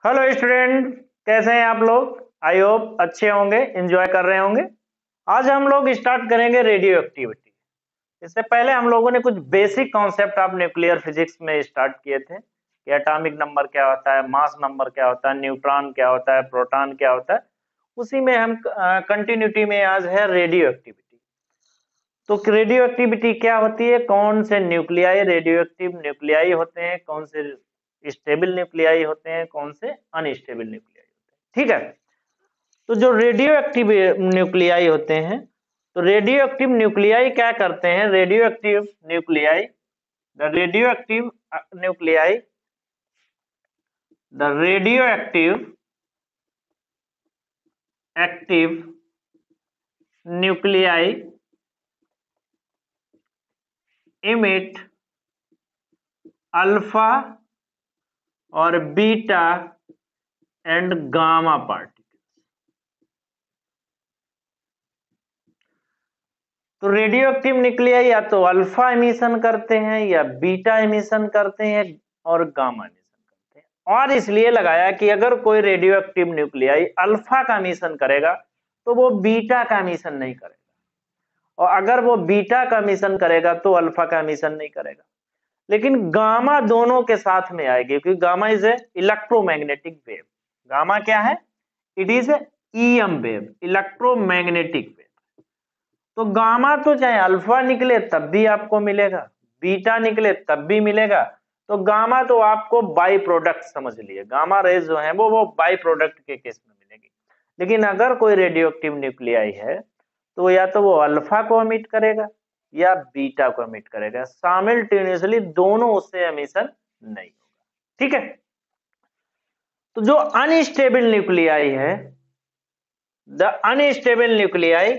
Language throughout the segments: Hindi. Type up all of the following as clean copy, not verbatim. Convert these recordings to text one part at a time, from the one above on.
हेलो स्टूडेंट, कैसे हैं आप लोग। आई होप अच्छे होंगे, एंजॉय कर रहे होंगे। आज हम लोग स्टार्ट करेंगे रेडियो एक्टिविटी। इससे पहले हम लोगों ने कुछ बेसिक कॉन्सेप्ट आप न्यूक्लियर फिजिक्स में स्टार्ट किए थे कि एटॉमिक नंबर क्या होता है, मास नंबर क्या होता है, न्यूट्रॉन क्या होता है, प्रोटॉन क्या होता है। उसी में हम कंटिन्यूटी में आज है रेडियो एक्टिविटी। तो रेडियो एक्टिविटी क्या होती है, कौन से न्यूक्लियाई रेडियो एक्टिव न्यूक्लियाई होते हैं, कौन से स्टेबल न्यूक्लियाई होते हैं, कौन से अनस्टेबल न्यूक्लियाई होते हैं। ठीक है। तो जो रेडियो एक्टिव न्यूक्लियाई होते हैं, तो रेडियो एक्टिव न्यूक्लियाई क्या करते हैं, radio active nuclei the radio active nuclei the radio active nuclei emit alpha और बीटा एंड गामा पार्टिकल। तो रेडियो एक्टिव न्यूक्लियाई या तो अल्फा एमिशन करते हैं या बीटा एमिशन करते हैं और गामा एमिशन करते हैं। और इसलिए लगाया कि अगर कोई रेडियो एक्टिव न्यूक्लियाई अल्फा का एमिशन करेगा तो वो बीटा का एमिशन नहीं करेगा, और अगर वो बीटा का एमिशन करेगा तो अल्फा का एमिशन नहीं करेगा। लेकिन गामा दोनों के साथ में आएगी, क्योंकि gamma is a electromagnetic wave. Gamma क्या है? It is a EM wave, electromagnetic wave. तो गामा तो चाहे अल्फा निकले तब भी आपको मिलेगा, बीटा निकले तब भी मिलेगा। तो गामा तो आपको बाई प्रोडक्ट समझ लिए, गामा रेज जो है वो बाई प्रोडक्ट के केस में मिलेगी। लेकिन अगर कोई रेडियो एक्टिव न्यूक्लियाई है तो या तो वो अल्फा को एमिट करेगा या बीटा को एमिट करेगा, साइमल्टेनियसली दोनों उससे एमिशन नहीं होगा। ठीक है। तो जो अनस्टेबल न्यूक्लियाई है, the unstable nuclei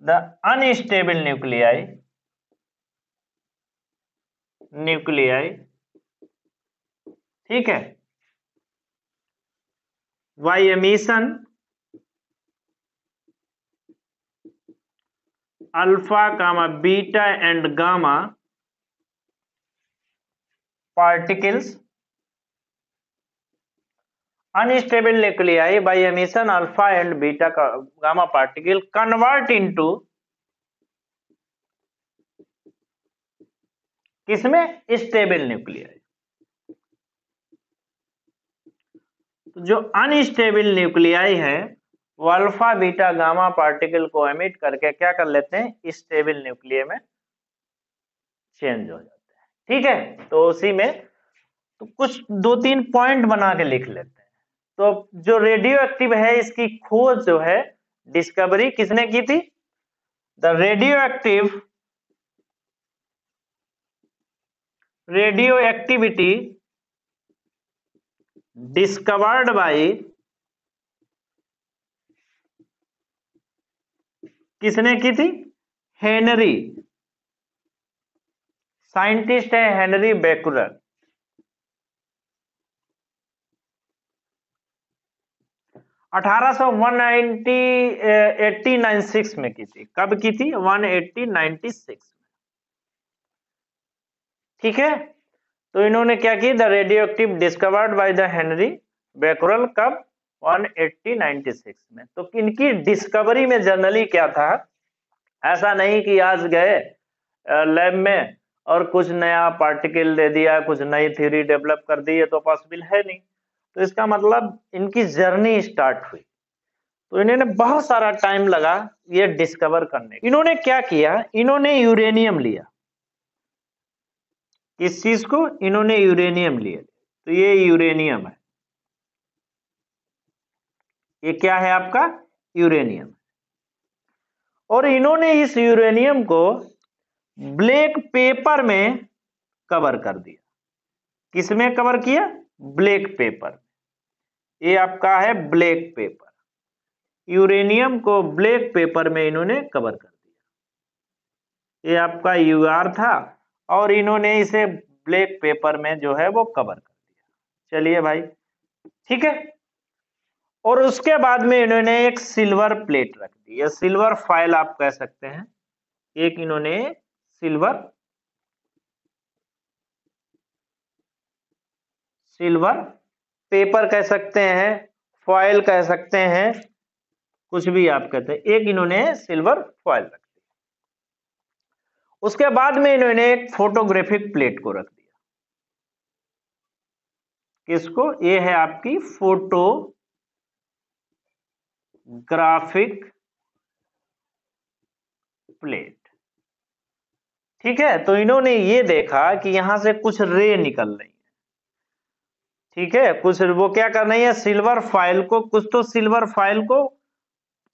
the unstable nuclei, ठीक है, by emission alpha gamma beta and gamma particles, unstable nuclei by emission alpha and beta gamma particle convert into किसमें? Stable nuclei. तो जो अनस्टेबल न्यूक्लियाई है वो अल्फा बीटा गामा पार्टिकल को एमिट करके क्या कर लेते हैं, स्टेबल न्यूक्लियाई में चेंज हो जाते हैं। ठीक है। तो उसी में तो कुछ दो तीन पॉइंट बना के लिख लेते हैं। तो जो रेडियो एक्टिव है इसकी खोज जो है, डिस्कवरी किसने की थी? The radio activity discovered by, किसने की थी? हेनरी, साइंटिस्ट है हेनरी बेकुलर। 1896 में की थी। कब की थी? 1896 में। ठीक है। तो इन्होंने क्या की, the radio active discovered by the Henry Becquerel, कब? 1896 में। तो इनकी डिस्कवरी में जनरली क्या था, ऐसा नहीं कि आज गए लैब में और कुछ नया पार्टिकल दे दिया, कुछ नई थ्योरी डेवलप कर दी, ये तो पॉसिबल है नहीं। तो इसका मतलब इनकी जर्नी स्टार्ट हुई। तो इन्होंने बहुत सारा टाइम लगा ये डिस्कवर करने। इन्होंने क्या किया, इन्होंने यूरेनियम लिया। किस चीज को? इन्होंने यूरेनियम लिया। तो ये यूरेनियम है, ये क्या है आपका? यूरेनियम। और इन्होंने इस यूरेनियम को ब्लैक पेपर में कवर कर दिया। किसमें कवर किया? Black pepper. ये आपका है ब्लैक पेपर। यूरेनियम को ब्लैक पेपर में इन्होंने कवर कर दिया। ये आपका यूआर था और इन्होंने इसे ब्लैक पेपर में जो है वो कवर कर दिया। चलिए भाई, ठीक है। और उसके बाद में इन्होंने एक सिल्वर प्लेट रख दी, या सिल्वर फाइल आप कह सकते हैं। एक इन्होंने सिल्वर सिल्वर पेपर कह सकते हैं, फॉयल कह सकते हैं, कुछ भी आप कहते हैं, एक इन्होंने सिल्वर फॉयल रख दिया। उसके बाद में इन्होंने एक फोटोग्राफिक प्लेट को रख दिया। किसको? ये है आपकी फोटोग्राफिक प्लेट। ठीक है, तो इन्होंने ये देखा कि यहां से कुछ रे निकल रही है। ठीक है, कुछ वो क्या कर रही है, सिल्वर फाइल को, कुछ तो सिल्वर फाइल को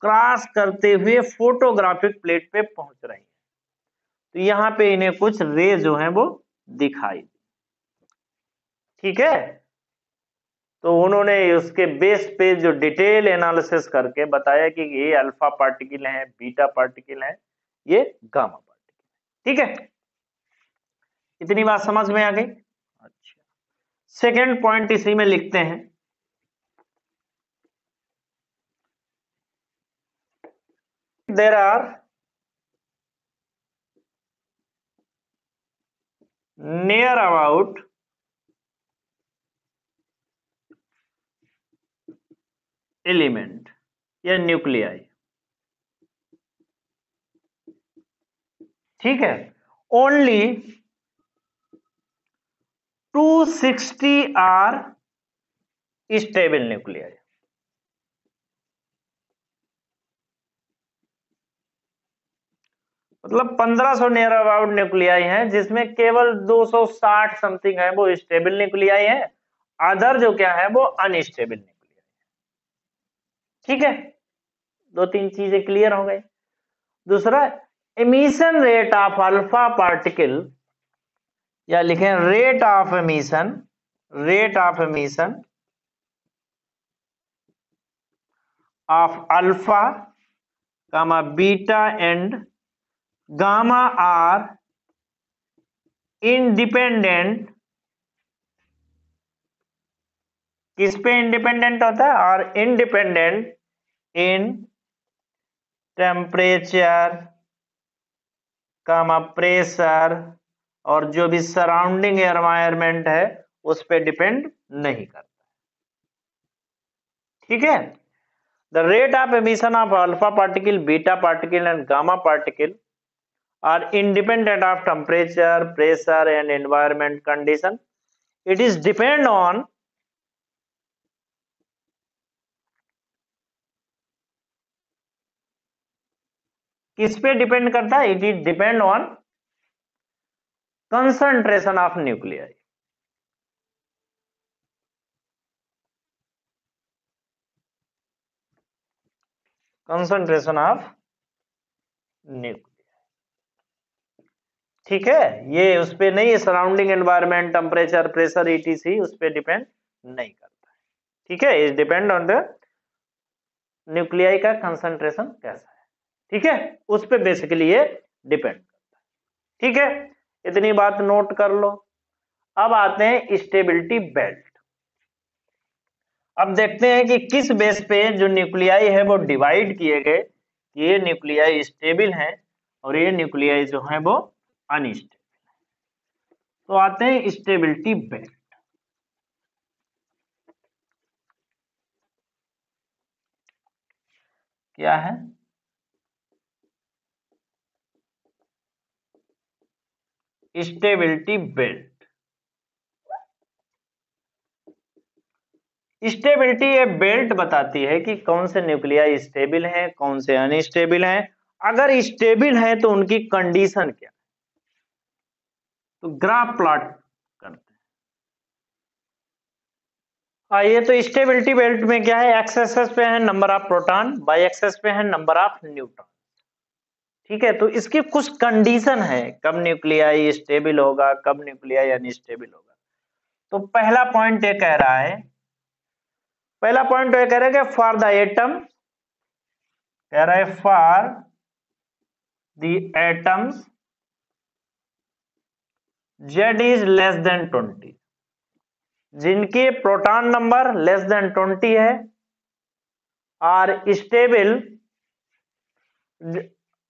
क्रॉस करते हुए फोटोग्राफिक प्लेट पे पहुंच रही है। तो यहां पे इन्हें कुछ रे जो है वो दिखाई। ठीक है, तो उन्होंने उसके बेस पे जो डिटेल एनालिसिस करके बताया कि ये अल्फा पार्टिकल है, बीटा पार्टिकल है, ये गामा पार्टिकल। ठीक है, इतनी बात समझ में आ गई। अच्छा, सेकेंड पॉइंट इसी में लिखते हैं, there are near about element या न्यूक्लियाई। ठीक है, ओनली 260 आर स्टेबल न्यूक्लियाई। मतलब 1500 नियर अबाउट न्यूक्लियाई हैं, जिसमें केवल 260 समथिंग है वो स्टेबल न्यूक्लियाई है, अदर जो क्या है वो अनस्टेबल न्यूक्लियाई। ठीक है, दो तीन चीजें क्लियर हो गई। दूसरा, emission rate of alpha particle, या लिखें rate of emission, rate of emission of alpha comma beta and gamma are independent. किस पे इंडिपेंडेंट होता है? और independent in temperature comma pressure, और जो भी सराउंडिंग एनवायरनमेंट है उस पे डिपेंड नहीं करता। ठीक है, the rate of emission of alpha particle, beta particle and gamma particle are independent of temperature, pressure and environment condition. It is depend on किस पे डिपेंड करता है? It is depend on concentration of nuclei. Concentration of nuclei. ठीक है, ये उस पे नहीं है, surrounding environment, temperature, pressure, etc उस पे डिपेंड नहीं करता है। ठीक है, is depend on the nuclei का कंसंट्रेशन कैसा है। ठीक है, उस पे बेसिकली ये डिपेंड करता है। ठीक है, इतनी बात नोट कर लो। अब आते हैं स्टेबिलिटी बेल्ट। अब देखते हैं कि किस बेस पे जो न्यूक्लियाई है वो डिवाइड किए गए, ये न्यूक्लियाई स्टेबल हैं और ये न्यूक्लियाई जो है वो अनस्टेबल। तो आते हैं स्टेबिलिटी बेल्ट। क्या है? Stability belt. स्टेबिलिटी ये बेल्ट बताती है कि कौन से न्यूक्लियाई स्टेबल हैं, कौन से अनस्टेबल हैं। अगर स्टेबल हैं तो उनकी कंडीशन क्या, तो ग्राफ प्लॉट करते हैं। आइए, तो स्टेबिलिटी बेल्ट में क्या है, एक्स एक्सिस पे है number of proton, Y axis पे है नंबर ऑफ न्यूट्रॉन। ठीक है, तो इसकी कुछ कंडीशन है, कब न्यूक्लियाई स्टेबल होगा, कब न्यूक्लियाई अनस्टेबल होगा। तो पहला पॉइंट ये कह रहा है, पहला पॉइंट ये कह रहा है कि फॉर द एटम, कह रहा है for the atoms Z is less than 20, जिनके प्रोटॉन नंबर लेस देन 20 है, और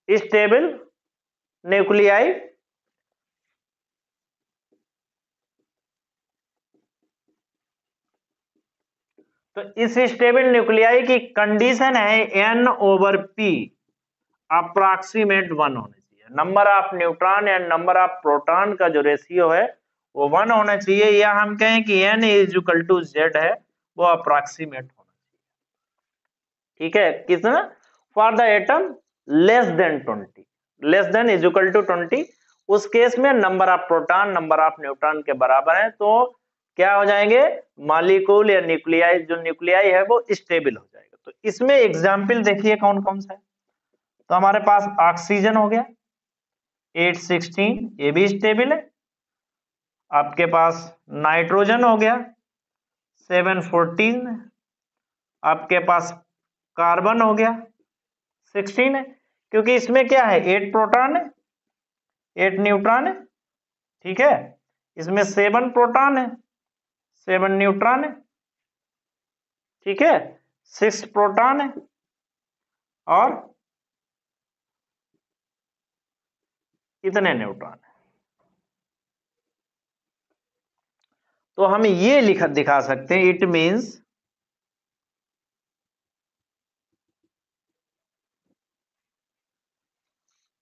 स्टेबल न्यूक्लियाई तो इस स्टेबल न्यूक्लियाई की कंडीशन है N/P अप्रॉक्सीमेट 1 होना चाहिए। नंबर ऑफ न्यूट्रॉन या नंबर ऑफ प्रोटॉन का जो रेशियो है वो 1 होना चाहिए, या हम कहें कि N=Z है, वो अप्रॉक्सीमेट होना चाहिए। ठीक है, कितना? For the atom less than 20, less than equal to 20, उस केस में number of proton number of neutron के बराबर है, तो क्या हो जाएंगे? मॉलिक्यूल या न्यूक्लियाई, जो न्यूक्लियाई है वो स्टेबल हो जाएगा। तो इसमें एग्जाम्पल देखिए कौन कौन सा है। तो हमारे पास ऑक्सीजन हो गया 816, ये भी स्टेबल है। आपके पास नाइट्रोजन हो गया 714, आपके पास कार्बन हो गया 16 है, क्योंकि इसमें क्या है 8 प्रोटॉन है 8 न्यूट्रॉन है। ठीक है, इसमें 7 प्रोटॉन है 7 न्यूट्रॉन है। ठीक है, 6 प्रोटॉन है और इतने न्यूट्रॉन है। तो हम ये दिखा सकते हैं, इट मींस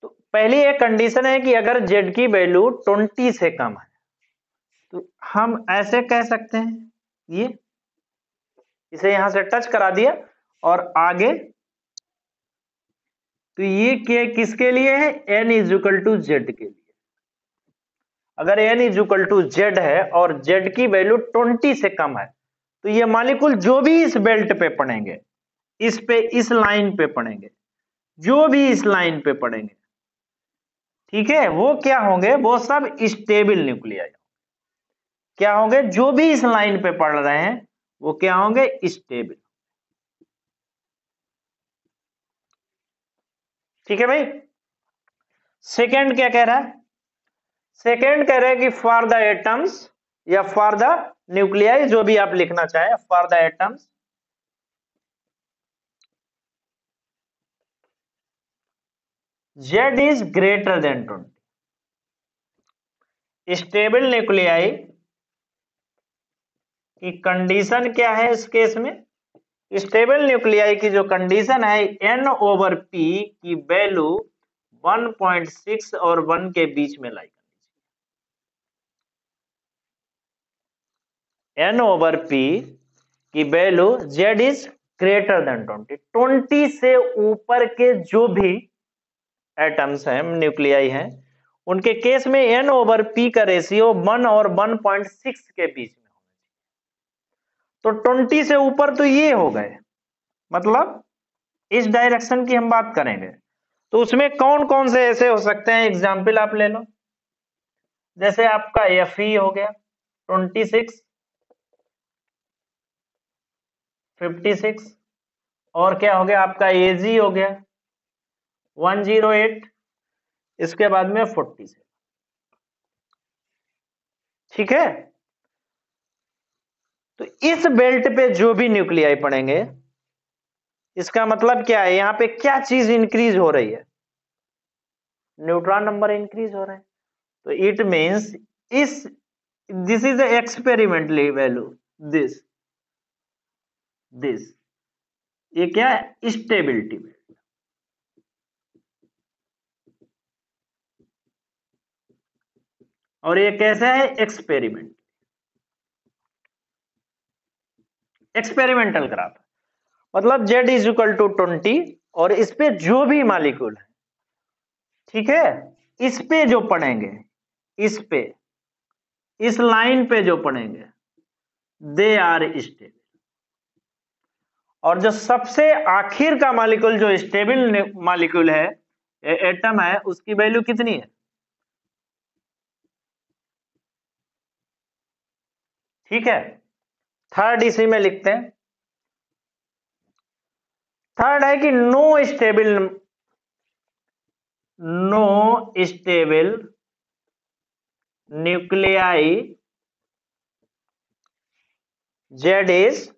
तो पहली एक कंडीशन है कि अगर Z की वैल्यू 20 से कम है, तो हम ऐसे कह सकते हैं, ये इसे यहां से टच करा दिया और आगे, तो ये क्या किसके लिए है? N=Z के लिए। अगर N=Z है और Z की वैल्यू 20 से कम है, तो ये मॉलिक्यूल जो भी इस बेल्ट पे पड़ेंगे, इस पे, इस लाइन पे पड़ेंगे, जो भी इस लाइन पे पड़ेंगे, ठीक है, वो क्या होंगे? वो सब स्टेबल न्यूक्लियाई। क्या होंगे? जो भी इस लाइन पे पड़ रहे हैं वो क्या होंगे? स्टेबल। ठीक है भाई। सेकेंड क्या कह रहा है? सेकेंड कह रहा है कि फॉर द एटम्स या फॉर द न्यूक्लियाई, जो भी आप लिखना चाहें, for the atoms Z is greater then 20। Stable nuclei की कंडीशन क्या है इस केस में? स्टेबल न्यूक्लियाई की जो कंडीशन है, N/P की वैल्यू 1.6 और 1 के बीच में लाई करनी चाहिए। N/P की value Z is greater then 20, 20 से ऊपर के जो भी एटम्स हैं, न्यूक्लियाई हैं, उनके केस में N/P का रेशियो 1 और 1.6 के बीच में होना चाहिए। तो 20 से ऊपर तो ये हो गए, मतलब इस डायरेक्शन की हम बात करेंगे, तो उसमें कौन कौन से ऐसे हो सकते हैं? एग्जाम्पल आप ले लो, जैसे आपका Fe हो गया 26, 56, और क्या हो गया आपका Ag हो गया 108, इसके बाद में 40। ठीक है, तो इस बेल्ट पे जो भी न्यूक्लियाई पड़ेंगे, इसका मतलब क्या है? यहां पे क्या चीज इंक्रीज हो रही है? न्यूट्रॉन नंबर इंक्रीज हो रहा है। तो इट मींस इस this is experimentally value, this ये क्या है? स्टेबिलिटी में। और ये कैसा है? Experiment, experimental graph. मतलब Z=20 और इस पे जो भी मॉलिक्यूल है, ठीक है, इस पे जो पड़ेंगे, इस पे, इस लाइन पे जो पड़ेंगे, दे आर स्टेबल। और जो सबसे आखिर का मॉलिक्यूल, जो स्टेबल मॉलिक्यूल है, एटम है, उसकी वैल्यू कितनी है? ठीक है, थर्ड इसी में लिखते हैं। थर्ड है कि no stable nuclei Z is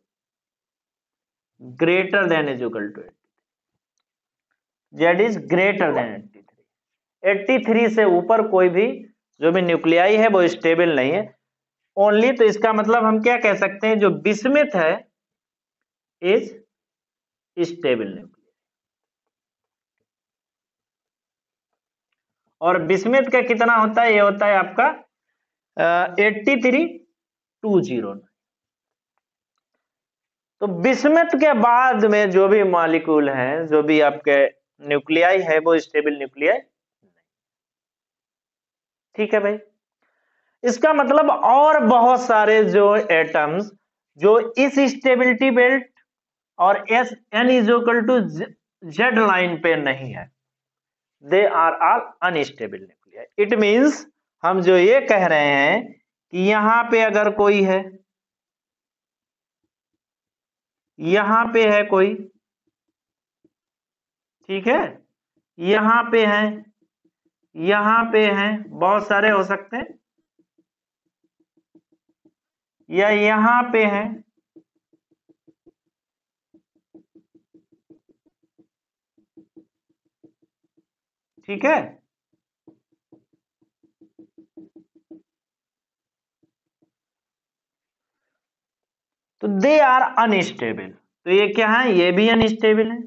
greater than equal to 80। Z is greater than 83 से ऊपर कोई भी जो भी न्यूक्लियाई है वो स्टेबल नहीं है। ओनली, तो इसका मतलब हम क्या कह सकते हैं? जो बिस्मिथ है, इज स्टेबल न्यूक्लियाई। और बिस्मथ का कितना होता है? ये होता है आपका 83,209। तो बिस्मथ के बाद में जो भी मॉलिक्यूल हैं, जो भी आपके न्यूक्लियाई है, वो स्टेबल न्यूक्लियाई। ठीक है भाई, इसका मतलब और बहुत सारे जो एटम्स जो इस स्टेबिलिटी बेल्ट और S N is equal to Z line पे नहीं है, they are all unstable nuclei. It means हम जो ये कह रहे हैं कि यहां पे अगर कोई है, यहां पे है कोई, ठीक है, यहां पे है, यहां पे है, बहुत सारे हो सकते हैं, या यहां पे है, ठीक है, तो दे आर अनस्टेबल। तो ये क्या है? ये भी अनस्टेबल है,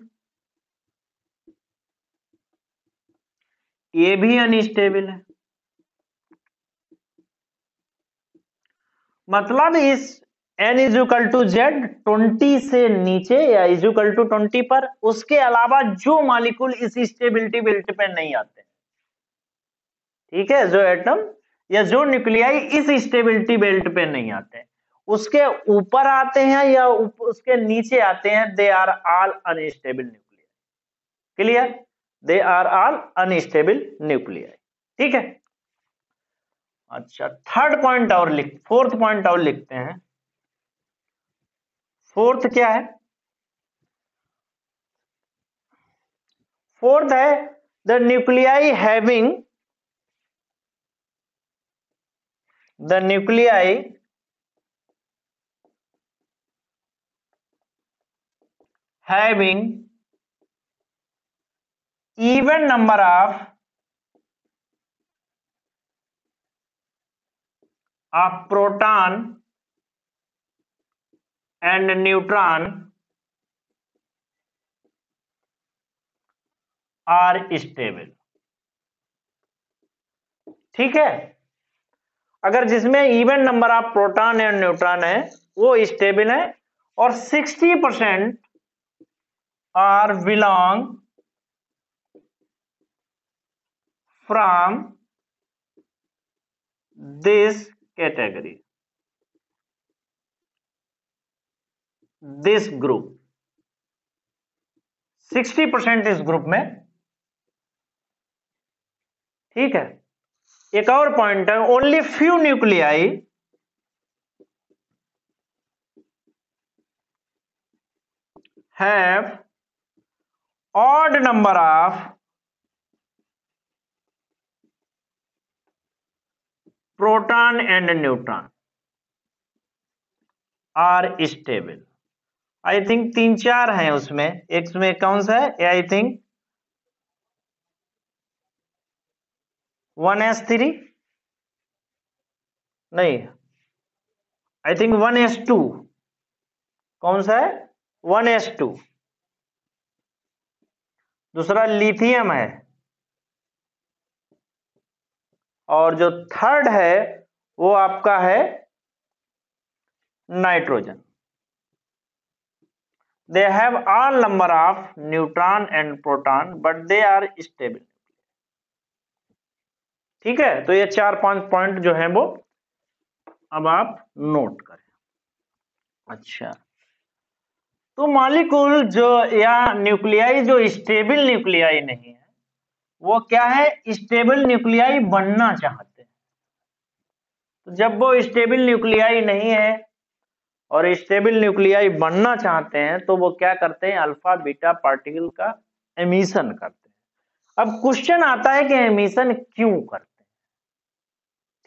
ये भी अनस्टेबल है। मतलब इस n is equal to Z 20 से नीचे या इज इक्वल टू 20 पर, उसके अलावा जो मॉलिक्यूल इस स्टेबिलिटी बेल्ट पे नहीं आते, ठीक है, जो एटम या जो न्यूक्लियाई इस स्टेबिलिटी बेल्ट पे नहीं आते, उसके ऊपर आते हैं या उसके नीचे आते हैं, they are all unstable nuclei. Clear? They are all unstable nuclei. ठीक है, अच्छा, थर्ड पॉइंट और फोर्थ पॉइंट और लिखते हैं। फोर्थ क्या है? फोर्थ है the nuclei having, the nuclei having even number of proton and neutron are stable। ठीक है, अगर जिसमें even number of proton and neutron है वो स्टेबल है, और 60% are belong from this category, this group, 60% इस ग्रुप में। ठीक है, एक और पॉइंट है, only few nuclei have odd number of proton and neutron are stable। I think 3-4 हैं उसमें, एक में कौन सा है? आई थिंक 1s3, नहीं, आई थिंक 1s2। कौन सा है? 1s2। दूसरा लिथियम है, और जो थर्ड है वो आपका है nitrogen. They have all number of neutron and proton but they are stable. ठीक है, तो ये 4-5 पॉइंट जो है वो अब आप नोट करें। अच्छा, तो मॉलिक्यूल जो या न्यूक्लियाई जो स्टेबल न्यूक्लियाई नहीं है, वो क्या है? स्टेबल न्यूक्लियाई बनना चाहते हैं। तो जब वो स्टेबल न्यूक्लियाई नहीं है और स्टेबल न्यूक्लियाई बनना चाहते हैं, तो वो क्या करते हैं? अल्फा बीटा पार्टिकल का एमिशन करते हैं। अब क्वेश्चन आता है कि एमिशन क्यों करते हैं?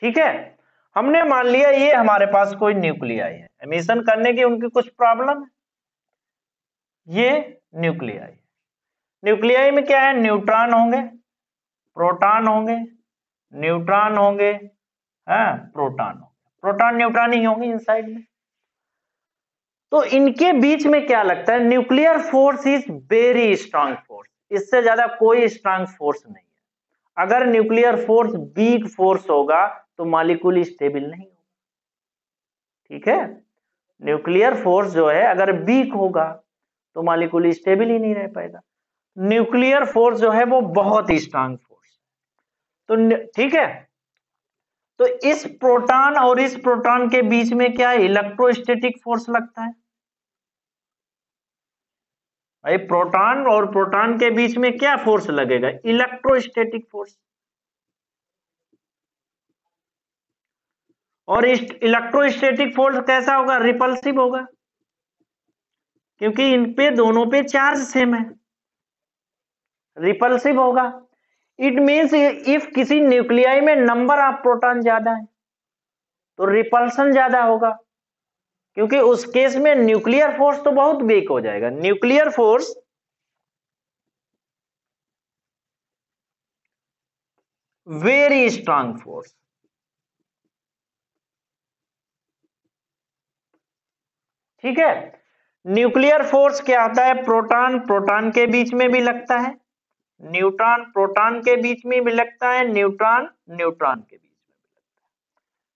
ठीक है, हमने मान लिया ये हमारे पास कोई न्यूक्लियाई है, एमिशन करने की उनकी कुछ प्रॉब्लम है। ये न्यूक्लियाई, न्यूक्लियाई में क्या है? न्यूट्रॉन होंगे, प्रोटॉन होंगे, न्यूट्रॉन होंगे, हाँ, प्रोटॉन होंगे, प्रोटॉन न्यूट्रॉन ही होंगे इनसाइड में। तो इनके बीच में क्या लगता है, nuclear force is very strong force, इससे ज्यादा कोई स्ट्रांग फोर्स नहीं है। अगर न्यूक्लियर फोर्स वीक फोर्स होगा तो मॉलिक्यूल स्टेबल नहीं होगा, ठीक है। न्यूक्लियर फोर्स जो है अगर वीक होगा तो मॉलिक्यूल स्टेबल ही नहीं रह पाएगा। न्यूक्लियर फोर्स जो है वो बहुत ही स्ट्रांग फोर्स, तो ठीक है। तो इस प्रोटॉन और इस प्रोटॉन के बीच में क्या इलेक्ट्रोस्टैटिक फोर्स लगता है भाई, प्रोटॉन और प्रोटॉन के बीच में क्या फोर्स लगेगा, इलेक्ट्रोस्टैटिक फोर्स। और इलेक्ट्रोस्टैटिक फोर्स कैसा होगा, रिपल्सिव होगा, क्योंकि इन पे दोनों पे चार्ज सेम है, रिपल्सिव होगा। इट मींस इफ किसी न्यूक्लियाई में नंबर ऑफ प्रोटॉन ज्यादा है तो रिपल्सन ज्यादा होगा, क्योंकि उस केस में न्यूक्लियर फोर्स तो बहुत वीक हो जाएगा। Nuclear force very strong force, ठीक है। न्यूक्लियर फोर्स क्या होता है, प्रोटॉन प्रोटॉन के बीच में भी लगता है, न्यूट्रॉन प्रोटॉन के बीच में भी लगता है, न्यूट्रॉन न्यूट्रॉन के बीच में भी लगता है।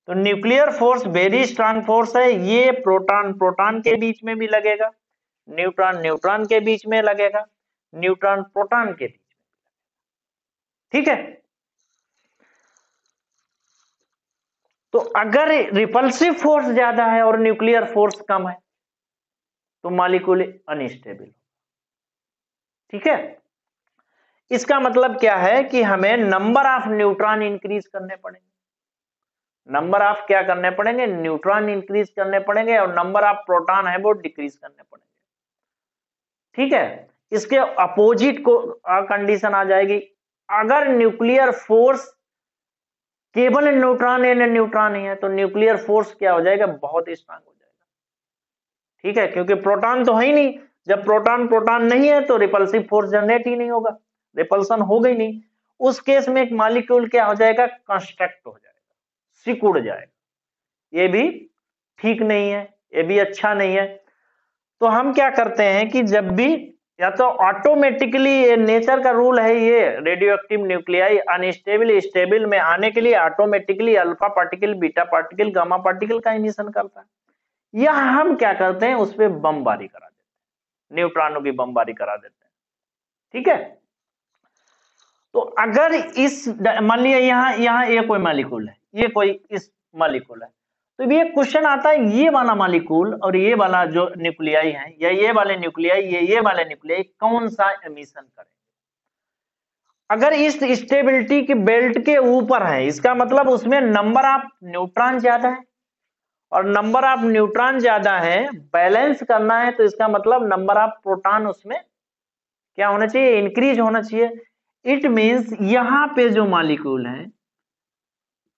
तो nuclear force very strong force है, ये प्रोटॉन प्रोटॉन के बीच में भी लगेगा, न्यूट्रॉन न्यूट्रॉन के बीच में लगेगा, न्यूट्रॉन प्रोटॉन के बीच में, ठीक है। तो अगर रिपल्सिव फोर्स ज्यादा है और न्यूक्लियर फोर्स कम है तो मॉलिक्यूल अनस्टेबल, ठीक है। इसका मतलब क्या है कि हमें नंबर ऑफ न्यूट्रॉन इंक्रीज करने पड़ेंगे, नंबर ऑफ क्या करने पड़ेंगे, न्यूट्रॉन इंक्रीज करने पड़ेंगे, और नंबर ऑफ प्रोटॉन है वो डिक्रीज करने पड़ेंगे, ठीक है। इसके अपोजिट को कंडीशन आ जाएगी, अगर न्यूक्लियर फोर्स केवल न्यूट्रॉन या न्यूट्रॉन ही है तो न्यूक्लियर फोर्स क्या हो जाएगा, बहुत स्ट्रांग हो जाएगा, ठीक है, क्योंकि प्रोटॉन तो है ही नहीं। जब प्रोटॉन प्रोटॉन नहीं है तो रिपल्सिव फोर्स जनरेट ही नहीं होगा, रिपल्सन होगा ही नहीं। उस केस में एक मॉलिक्यूल क्या हो जाएगा, कंस्ट्रक्ट हो जाएगा, सिकुड़ जाएगा, ये भी ठीक नहीं है, ये भी अच्छा नहीं है। तो हम क्या करते हैं कि जब भी या तो ऑटोमेटिकली, ये नेचर का रूल है, ये radio active nuclei unstable stable में आने के लिए automatically alpha particle beta particle gamma particle का इमिशन करता है, या हम क्या करते हैं उस पर बमबारी करा देते हैं, न्यूट्रॉनों की बमबारी करा देते हैं, ठीक है। तो अगर इस मान लिया यहाँ यहाँ ये कोई मॉलिक्यूल है, ये कोई इस मॉलिक्यूल है, तो ये क्वेश्चन आता है ये वाला मॉलिक्यूल और ये वाला जो न्यूक्लियाई है, या ये वाले न्यूक्लियाई ये वाले न्यूक्लियाई कौन सा एमिशन करेंगे। अगर इस स्टेबिलिटी की बेल्ट के ऊपर है, इसका मतलब उसमें नंबर ऑफ न्यूट्रॉन ज्यादा है, और नंबर ऑफ न्यूट्रॉन ज्यादा है, बैलेंस करना है, तो इसका मतलब नंबर ऑफ प्रोटॉन उसमें क्या होना चाहिए, इंक्रीज होना चाहिए। इट मींस यहां पे जो मॉलिक्यूल है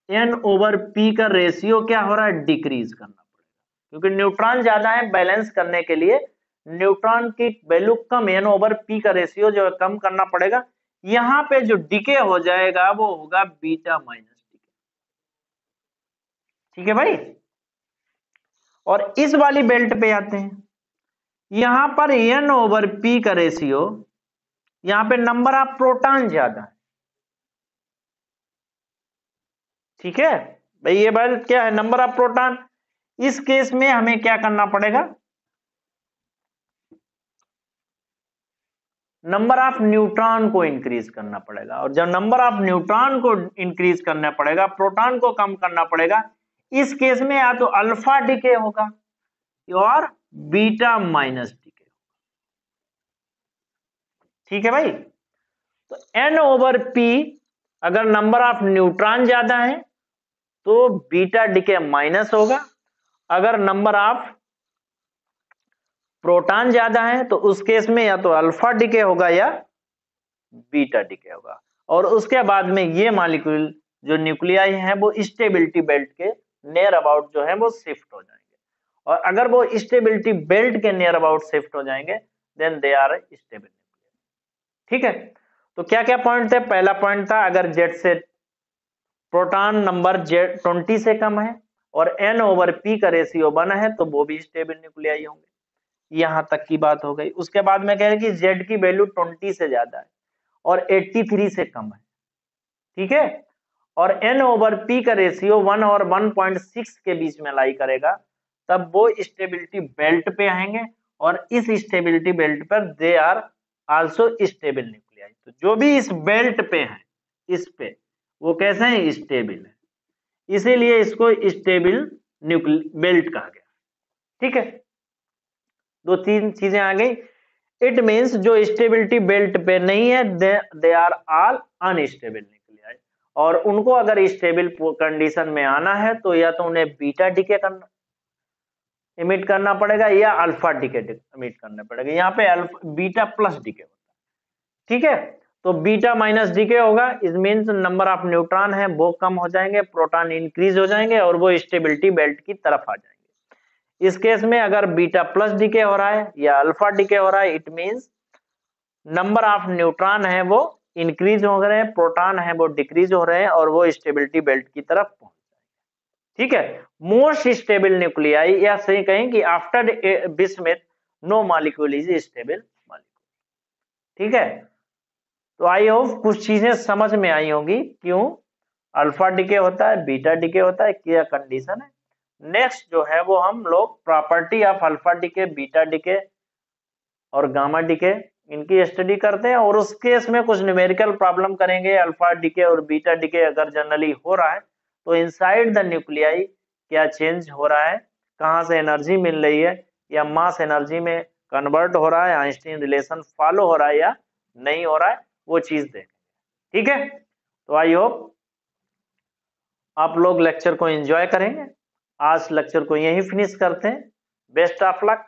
N/P का रेशियो क्या हो रहा है, डिक्रीज करना पड़ेगा, क्योंकि न्यूट्रॉन ज्यादा है, बैलेंस करने के लिए न्यूट्रॉन की वैल्यू कम, N/P का रेशियो जो है कम करना पड़ेगा। यहां पे जो डिके हो जाएगा वो होगा बीटा माइनस डिके, ठीक है भाई। और इस वाली बेल्ट पे आते हैं, यहां पर N/P का रेशियो, यहां पे नंबर ऑफ प्रोटॉन ज्यादा है, ठीक है भाई। ये बेल्ट क्या है, नंबर ऑफ प्रोटॉन। इस केस में हमें क्या करना पड़ेगा, नंबर ऑफ न्यूट्रॉन को इंक्रीज करना पड़ेगा, और जब नंबर ऑफ न्यूट्रॉन को इंक्रीज करना पड़ेगा, प्रोटॉन को कम करना पड़ेगा, इस केस में या तो अल्फा डिके होगा और बीटा माइनस डिके, ठीक है भाई। तो N/P अगर नंबर ऑफ न्यूट्रॉन ज्यादा है तो बीटा डिके माइनस होगा, अगर नंबर ऑफ प्रोटॉन ज्यादा है तो उस केस में या तो अल्फा डिके होगा या बीटा डिके होगा। और उसके बाद में ये मॉलिक्यूल जो न्यूक्लियाई है वो स्टेबिलिटी बेल्ट के नियर अबाउट जो है वो शिफ्ट हो जाएंगे, और अगर वो स्टेबिलिटी बेल्ट के नियर अबाउट शिफ्ट हो जाएंगे देन दे आर स्टेबल, ठीक है। तो क्या क्या पॉइंट थे, पहला पॉइंट था अगर जेड से प्रोटॉन नंबर जेड 20 से कम है और N/P का रेशियो 1 है तो वो भी स्टेबल न्यूक्लियाई होंगे। यहां तक की बात हो गई। उसके बाद में कह रहे कि Z की वैल्यू 20 से ज्यादा है और 83 से कम है, ठीक है, और N/P का रेशियो 1 और 1.6 के बीच में लाई करेगा, तब वो स्टेबिलिटी बेल्ट पे आएंगे और इस स्टेबिलिटी बेल्ट पर they are also stable nuclei. तो जो भी इस बेल्ट पे है, इस पे वो कैसे हैं, स्टेबल है, इसीलिए इसको स्टेबल बेल्ट कहा गया। ठीक है, दो तीन चीजें आ गई। इट मीन्स जो स्टेबिलिटी बेल्ट पे नहीं है they are all unstable nuclei, और उनको अगर स्टेबल कंडीशन में आना है तो या तो उन्हें बीटा डीके करना इमिट करना पड़ेगा या अल्फा डीके इमिट करना पड़ेगा। यहाँ पे बीटा प्लस डीके होता है, ठीक है, तो बीटा माइनस डीके होगा, इस मीन्स नंबर ऑफ न्यूट्रॉन है वो कम हो जाएंगे, प्रोटॉन इंक्रीज हो जाएंगे और वो स्टेबिलिटी बेल्ट की तरफ आ जाएंगे। इस केस में अगर बीटा प्लस डीके हो रहा है या अल्फा डीके हो रहा है, it means number of neutron है वो इंक्रीज हो रहे हैं, प्रोटॉन है वो डिक्रीज हो रहे हैं और वो स्टेबिलिटी बेल्ट की तरफ पहुंच जाएंगे। ठीक है, मोस्ट स्टेबल न्यूक्लियाई, या सही कहें कि after bismuth no molecule is stable molecule. ठीक है, तो आई होप कुछ चीजें समझ में आई होंगी, क्यों अल्फा डीके होता है, बीटा डीके होता है, क्या कंडीशन है। नेक्स्ट जो है वो हम लोग property of alpha decay, beta decay और गामा डीके इनकी स्टडी करते हैं, और उस केस में कुछ न्यूमेरिकल प्रॉब्लम करेंगे। अल्फा डीके और बीटा डीके अगर जनरली हो रहा है तो इनसाइड द न्यूक्लियाई क्या चेंज हो रहा है, कहां से एनर्जी मिल रही है, या मास एनर्जी में कन्वर्ट हो रहा है, आइंस्टीन रिलेशन फॉलो हो रहा है या नहीं हो रहा है, वो चीज देखें। ठीक है, तो आई होप आप लोग लेक्चर को एंजॉय करेंगे। आज लेक्चर को यहीं फिनिश करते हैं। Best of luck.